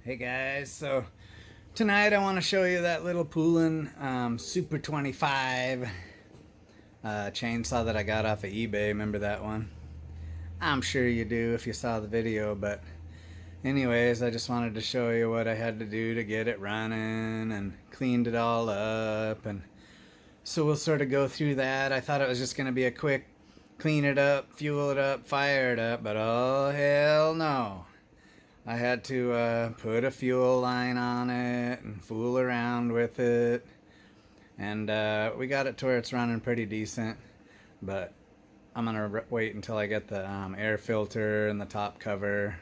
Hey guys, so tonight I want to show you that little Poulan Super 25 chainsaw that I got off of eBay. Remember that one? I'm sure you do if you saw the video, but anyways, I just wanted to show you what I had to do to get it running and cleaned it all up, and so we'll sort of go through that. I thought it was just going to be a quick clean it up, fuel it up, fire it up, but oh hell no. I had to put a fuel line on it and fool around with it, and we got it to where it's running pretty decent, but I'm gonna wait until I get the air filter and the top cover,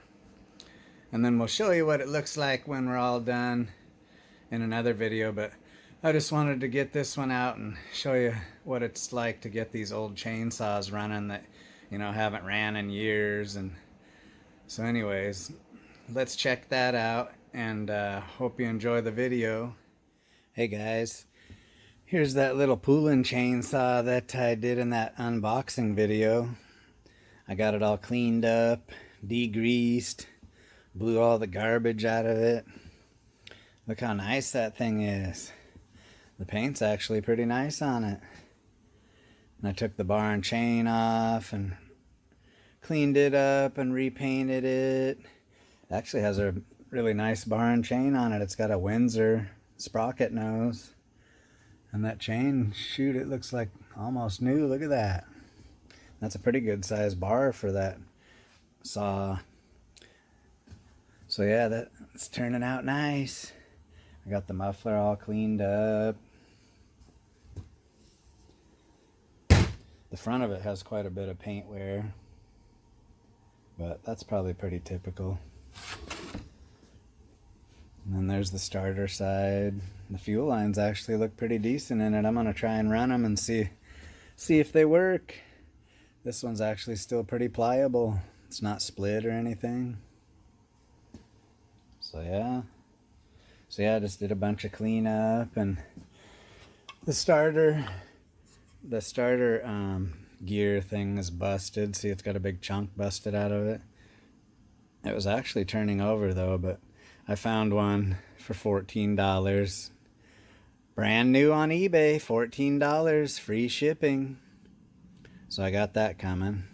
and then we'll show you what it looks like when we're all done in another video. But I just wanted to get this one out and show you what it's like to get these old chainsaws running that, you know, haven't ran in years. And so anyways, let's check that out, and hope you enjoy the video. Hey guys, here's that little Poulan chainsaw that I did in that unboxing video. I got it all cleaned up, degreased, blew all the garbage out of it. Look how nice that thing is. The paint's actually pretty nice on it. And I took the bar and chain off and cleaned it up and repainted it. It actually has a really nice bar and chain on it. It's got a Windsor sprocket nose. And that chain, shoot, it looks like almost new. Look at that. That's a pretty good size bar for that saw. So yeah, that's turning out nice. I got the muffler all cleaned up. The front of it has quite a bit of paint wear, but that's probably pretty typical. And then there's the starter side. The fuel lines actually look pretty decent in it. I'm gonna try and run them and see if they work. This one's actually still pretty pliable. It's not split or anything. So yeah, I just did a bunch of cleanup, and the starter gear thing is busted. See, it's got a big chunk busted out of it. It was actually turning over though, but I found one for $14. Brand new on eBay, $14, free shipping. So I got that coming.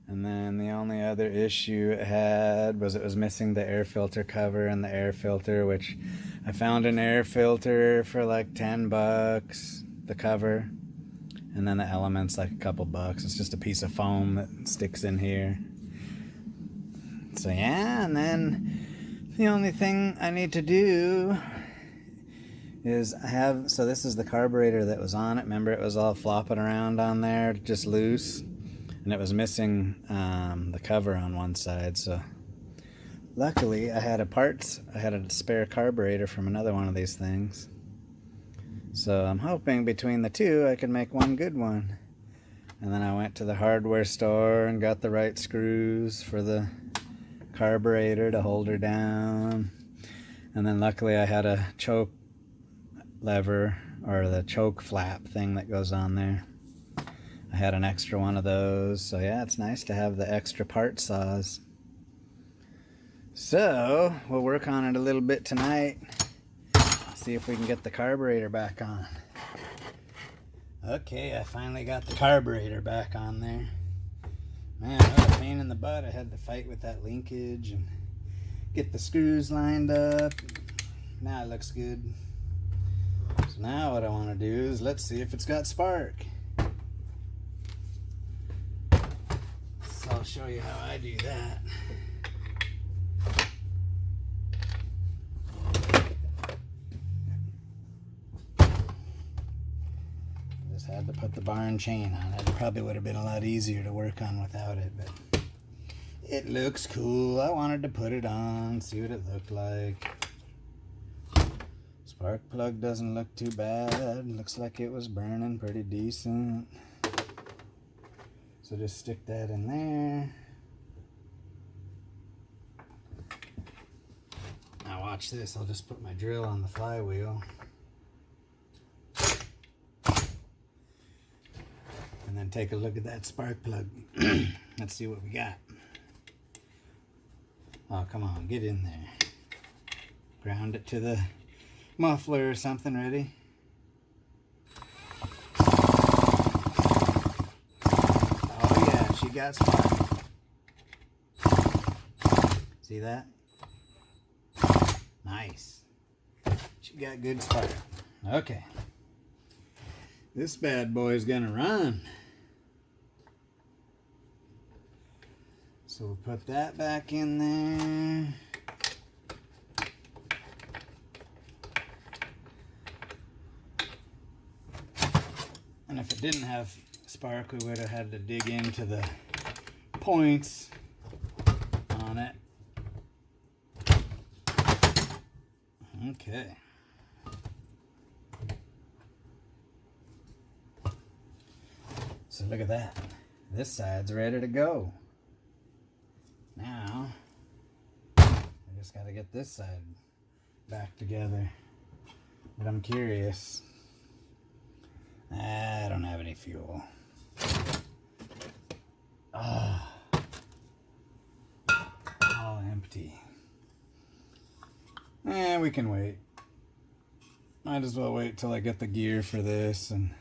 And then the only other issue it had was it was missing the air filter cover and the air filter, which I found an air filter for like 10 bucks, the cover. And then the element's like a couple bucks. It's just a piece of foam that sticks in here. So yeah, and then the only thing I need to do is so this is the carburetor that was on it. Remember, it was all flopping around on there, just loose. And it was missing the cover on one side. So luckily I had a spare carburetor from another one of these things. So I'm hoping between the two I can make one good one. And then I went to the hardware store and got the right screws for the carburetor to hold her down. And then luckily I had a choke lever, or the choke flap thing that goes on there. I had an extra one of those. So yeah, it's nice to have the extra part saws. So we'll work on it a little bit tonight. See if we can get the carburetor back on. Okay, I finally got the carburetor back on there. Man, what a pain in the butt. I had to fight with that linkage and get the screws lined up. Now it looks good. So now what I want to do is let's see if it's got spark. So I'll show you how I do that. Had to put the bar and chain on it. It probably would have been a lot easier to work on without it, but it looks cool. I wanted to put it on, see what it looked like. Spark plug doesn't look too bad. Looks like it was burning pretty decent. So just stick that in there. Now watch this. I'll just put my drill on the flywheel. And then take a look at that spark plug. Let's see what we got. Oh, come on, get in there. Ground it to the muffler or something. Ready? Oh yeah, she got spark. See that? Nice. She got good spark. Okay. This bad boy is gonna run. So we'll put that back in there. And if it didn't have spark, we would have had to dig into the points on it. Okay. So look at that. This side's ready to go. Now, I just got to get this side back together. But I'm curious. I don't have any fuel. All empty. We can wait. Might as well wait till I get the gear for this, and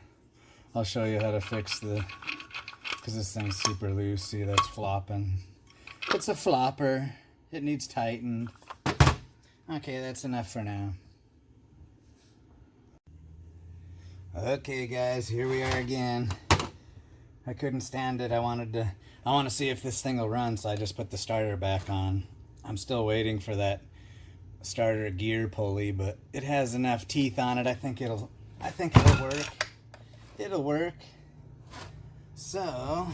I'll show you how to fix because this thing's super loose. See, that's flopping. It's a flopper. It needs tightened. Okay, that's enough for now. Okay guys, here we are again. I couldn't stand it. I want to see if this thing will run, so I just put the starter back on. I'm still waiting for that starter gear pulley, but it has enough teeth on it. I think it'll work. It'll work. So,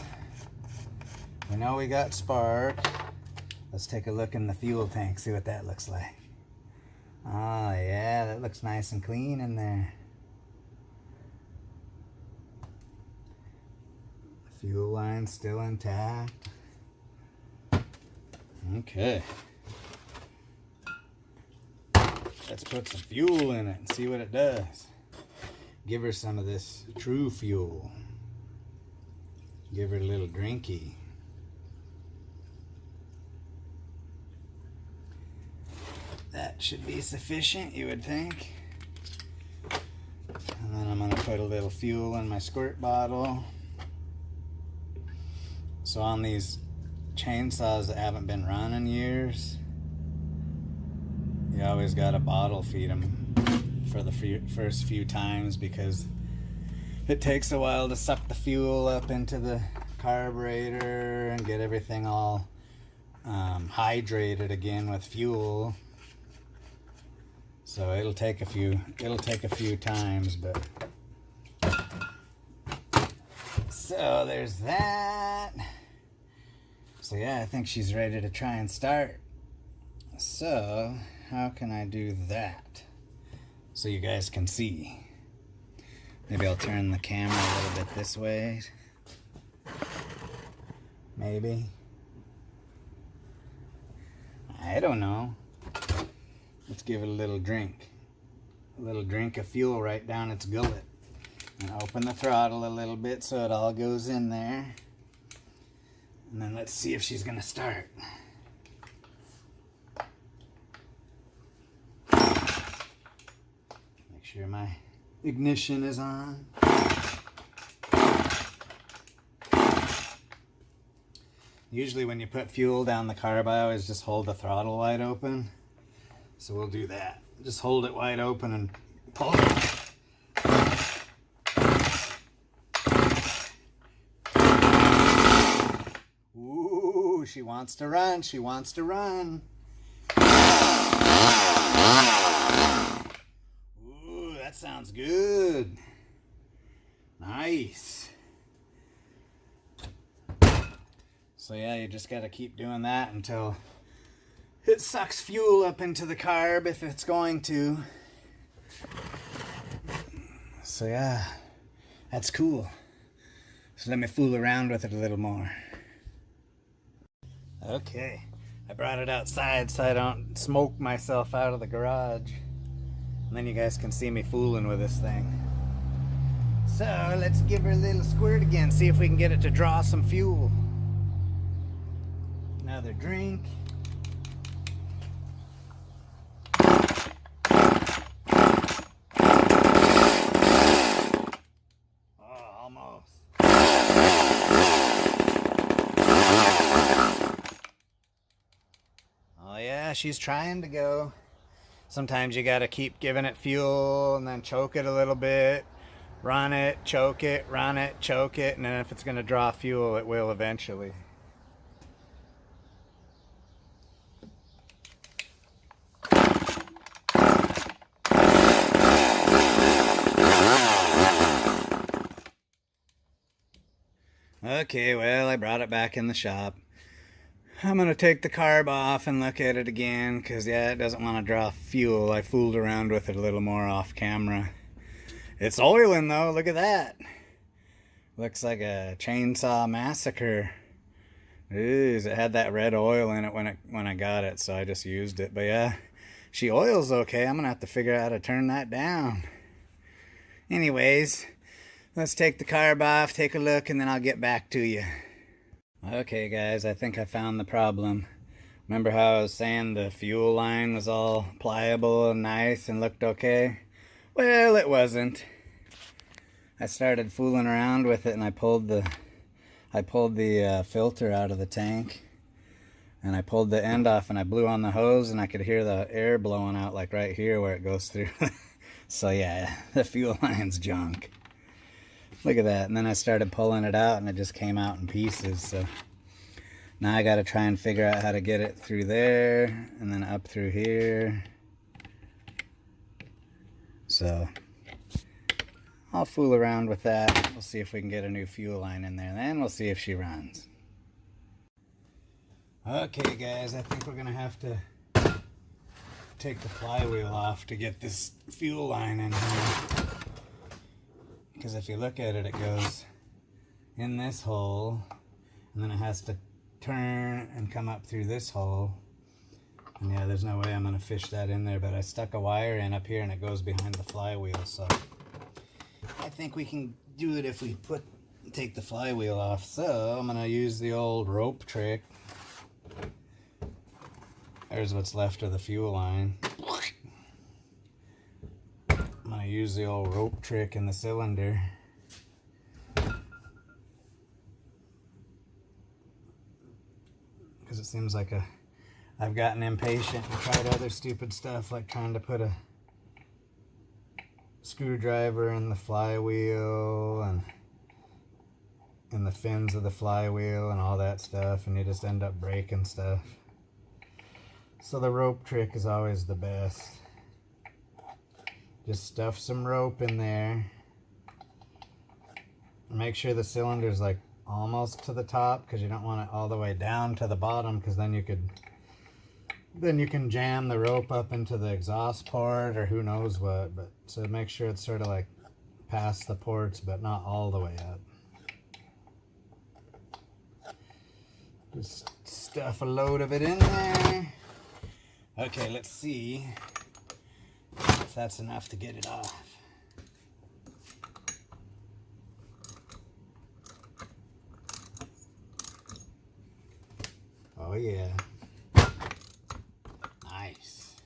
we know we got spark. Let's take a look in the fuel tank, see what that looks like. Oh yeah, that looks nice and clean in there. Fuel line still intact. Okay. Let's put some fuel in it and see what it does. Give her some of this true fuel. Give her a little drinky. That should be sufficient, you would think. And then I'm going to put a little fuel in my squirt bottle. So on these chainsaws that haven't been run in years, you always got to bottle feed them for the first few times, because it takes a while to suck the fuel up into the carburetor and get everything all hydrated again with fuel. So it'll take a few times, but so there's that. So yeah, I think she's ready to try and start. So how can I do that so you guys can see? Maybe I'll turn the camera a little bit this way. Maybe. I don't know. Let's give it a little drink. A little drink of fuel right down its gullet. And open the throttle a little bit so it all goes in there. And then let's see if she's gonna start. Make sure my ignition is on. Usually when you put fuel down the carb, I always just hold the throttle wide open. So we'll do that. Just hold it wide open and pull it. Ooh, she wants to run. She wants to run. Ooh, that sounds good. Nice. So yeah, you just got to keep doing that until it sucks fuel up into the carb, if it's going to. So yeah, that's cool. So let me fool around with it a little more. Okay, I brought it outside so I don't smoke myself out of the garage. And then you guys can see me fooling with this thing. So let's give her a little squirt again, see if we can get it to draw some fuel. Another drink. yeah, she's trying to go. Sometimes you gotta keep giving it fuel and then choke it a little bit. Run it, choke it, run it, choke it, and then if it's gonna draw fuel, it will eventually. Okay, well, I brought it back in the shop. I'm gonna take the carb off and look at it again, because yeah, it doesn't want to draw fuel. I fooled around with it a little more off camera. It's oiling though, look at that. Looks like a chainsaw massacre. It had that red oil in it when I got it, so I just used it. But yeah, she oils okay. I'm gonna have to figure out how to turn that down. Anyways, let's take the carb off, take a look, and then I'll get back to you. Okay guys, I think I found the problem. Remember how I was saying the fuel line was all pliable and nice and looked okay? Well, it wasn't. I started fooling around with it and I pulled the filter out of the tank, and I pulled the end off and I blew on the hose, and I could hear the air blowing out like right here where it goes through. So yeah, the fuel line's junk. Look at that. And then I started pulling it out and it just came out in pieces. So now I got to try and figure out how to get it through there and then up through here. So I'll fool around with that. We'll see if we can get a new fuel line in there. Then we'll see if she runs. Okay guys, I think we're going to have to take the flywheel off to get this fuel line in here. Because if you look at it, it goes in this hole, and then it has to turn and come up through this hole. And yeah, there's no way I'm going to fish that in there, but I stuck a wire in up here and it goes behind the flywheel, so I think we can do it if we take the flywheel off. So I'm going to use the old rope trick. There's what's left of the fuel line. I'm going to use the old rope trick in the cylinder. Because it seems like I've gotten impatient and tried other stupid stuff like trying to put a screwdriver in the flywheel and in the fins of the flywheel and all that stuff, and you just end up breaking stuff. So the rope trick is always the best. Just stuff some rope in there. Make sure the cylinder's like almost to the top, because you don't want it all the way down to the bottom, because then you can jam the rope up into the exhaust port or who knows what. But so make sure it's sort of like past the ports but not all the way up. Just stuff a load of it in there. Okay, let's see if that's enough to get it off. Oh yeah. Nice.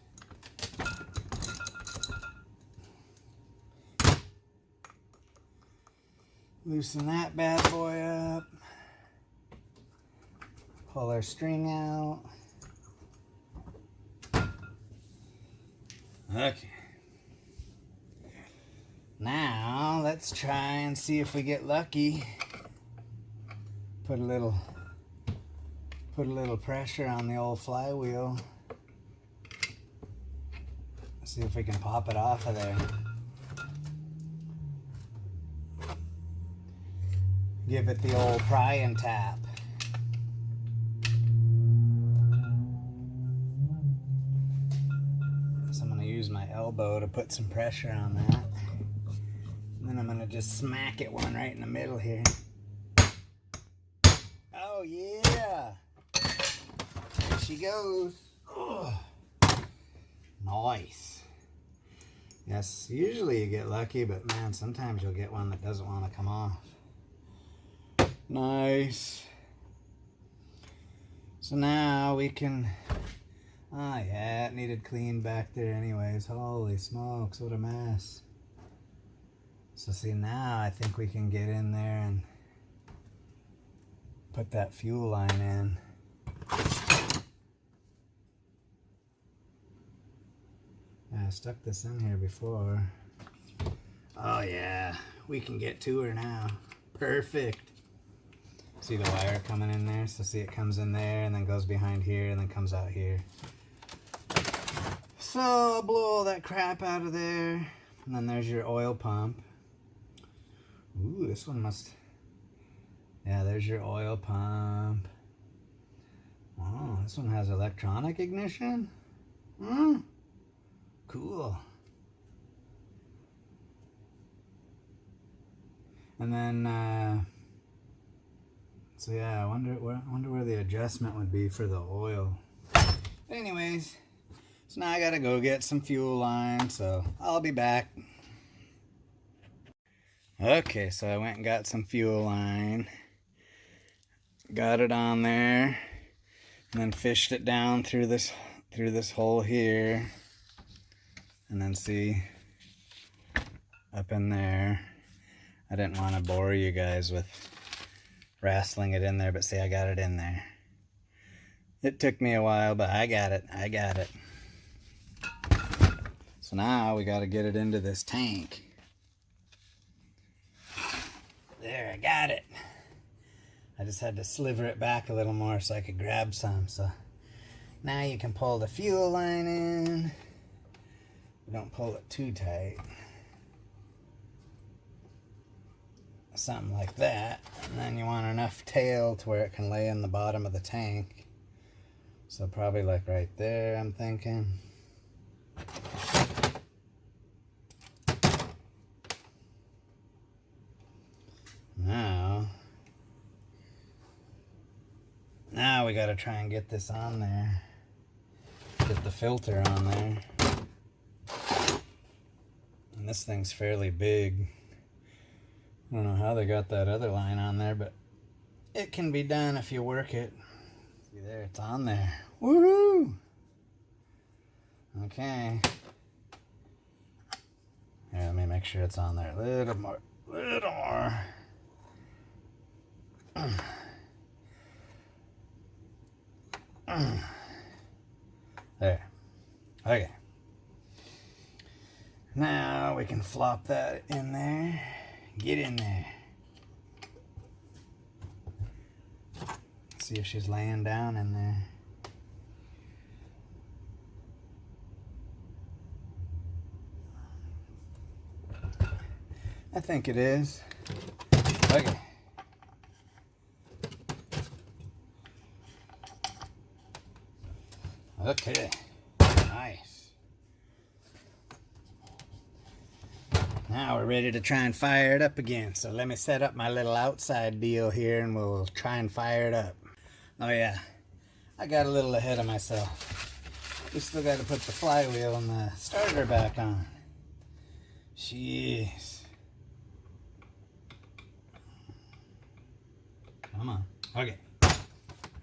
Loosen that bad boy up. Pull our string out. Okay. Now let's try and see if we get lucky. Put a little pressure on the old flywheel. See if we can pop it off of there. Give it the old pry and tap. So I'm going to use my elbow to put some pressure on that. And then I'm going to just smack it one right in the middle here. Oh yeah! There she goes. Oh, nice. Yes, usually you get lucky, but man, sometimes you'll get one that doesn't want to come off. Nice. So now we can... Oh yeah, it needed clean back there anyways. Holy smokes, what a mess. So see, now I think we can get in there and put that fuel line in. I stuck this in here before. Oh yeah, we can get to her now. Perfect. See the wire coming in there? So see, it comes in there and then goes behind here and then comes out here. So I'll blow all that crap out of there. And then there's your oil pump. Ooh, this one must... Yeah, there's your oil pump. Oh, this one has electronic ignition? Cool. And then, so yeah, I wonder where the adjustment would be for the oil. Anyways, so now I gotta go get some fuel line, so I'll be back. Okay, so I went and got some fuel line. Got it on there, and then fished it down through this hole here, and then see up in there. I didn't want to bore you guys with wrestling it in there, but see, I got it in there. It took me a while, but I got it. So now we got to get it into this tank. There, I got it. I just had to sliver it back a little more so I could grab some. So now you can pull the fuel line in. Don't pull it too tight. Something like that. And then you want enough tail to where it can lay in the bottom of the tank. So probably like right there, I'm thinking. Now we gotta try and get this on there. Get the filter on there. And this thing's fairly big. I don't know how they got that other line on there, but it can be done if you work it. See there, it's on there. Woohoo! Okay. Here, let me make sure it's on there. A little more. There. Okay. Now we can flop that in there. Get in there. See if she's laying down in there. I think it is. Okay. Okay. Nice. Now we're ready to try and fire it up again. So let me set up my little outside deal here and we'll try and fire it up. Oh yeah, I got a little ahead of myself. We still got to put the flywheel and the starter back on. Jeez. Come on. Okay.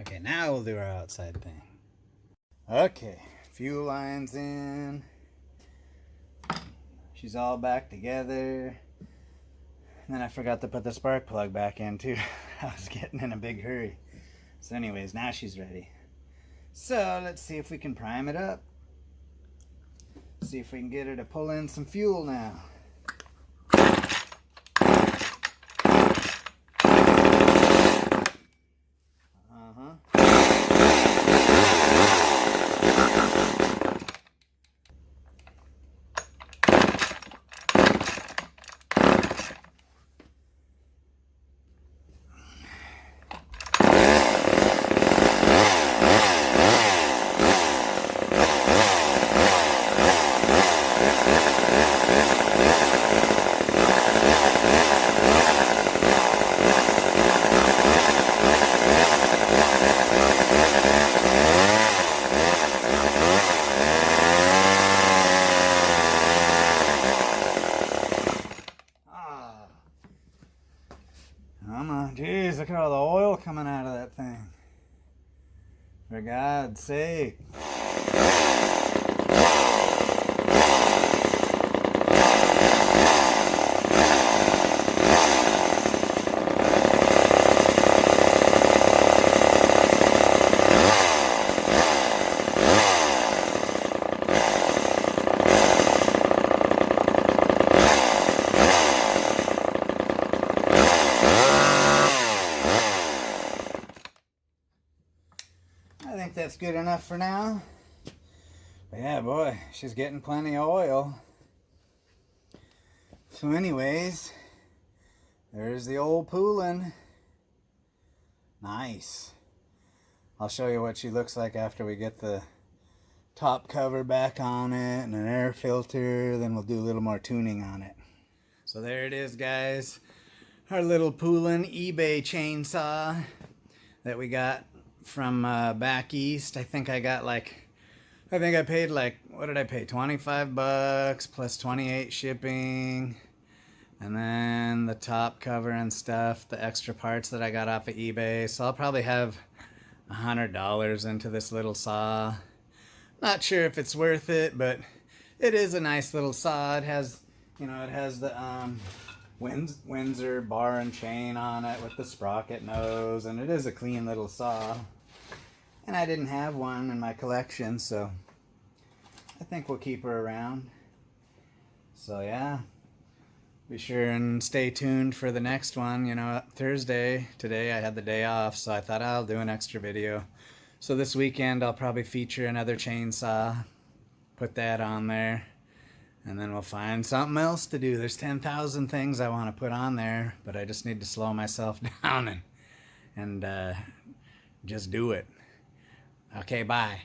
Okay, now we'll do our outside thing. Okay, fuel line's in. She's all back together. And then I forgot to put the spark plug back in too. I was getting in a big hurry. So anyways, now she's ready. So let's see if we can prime it up. See if we can get her to pull in some fuel now. Jeez, look at all the oil coming out of that thing. For God's sake. good enough for now. But yeah, boy, she's getting plenty of oil. So anyways, there's the old Poulan. Nice. I'll show you what she looks like after we get the top cover back on it and an air filter. Then we'll do a little more tuning on it. So there it is, guys. Our little Poulan eBay chainsaw that we got from back east. I think I paid like, what did I pay? 25 bucks plus 28 shipping. And then the top cover and stuff, the extra parts that I got off of eBay. So I'll probably have $100 into this little saw. Not sure if it's worth it, but it is a nice little saw. It has, you know, it has the Windsor bar and chain on it with the sprocket nose, and it is a clean little saw. And I didn't have one in my collection, so I think we'll keep her around. So yeah, be sure and stay tuned for the next one. You know, Thursday, today I had the day off, so I thought I'll do an extra video. So this weekend I'll probably feature another chainsaw, put that on there, and then we'll find something else to do. There's 10,000 things I want to put on there, but I just need to slow myself down and just do it. Okay, bye.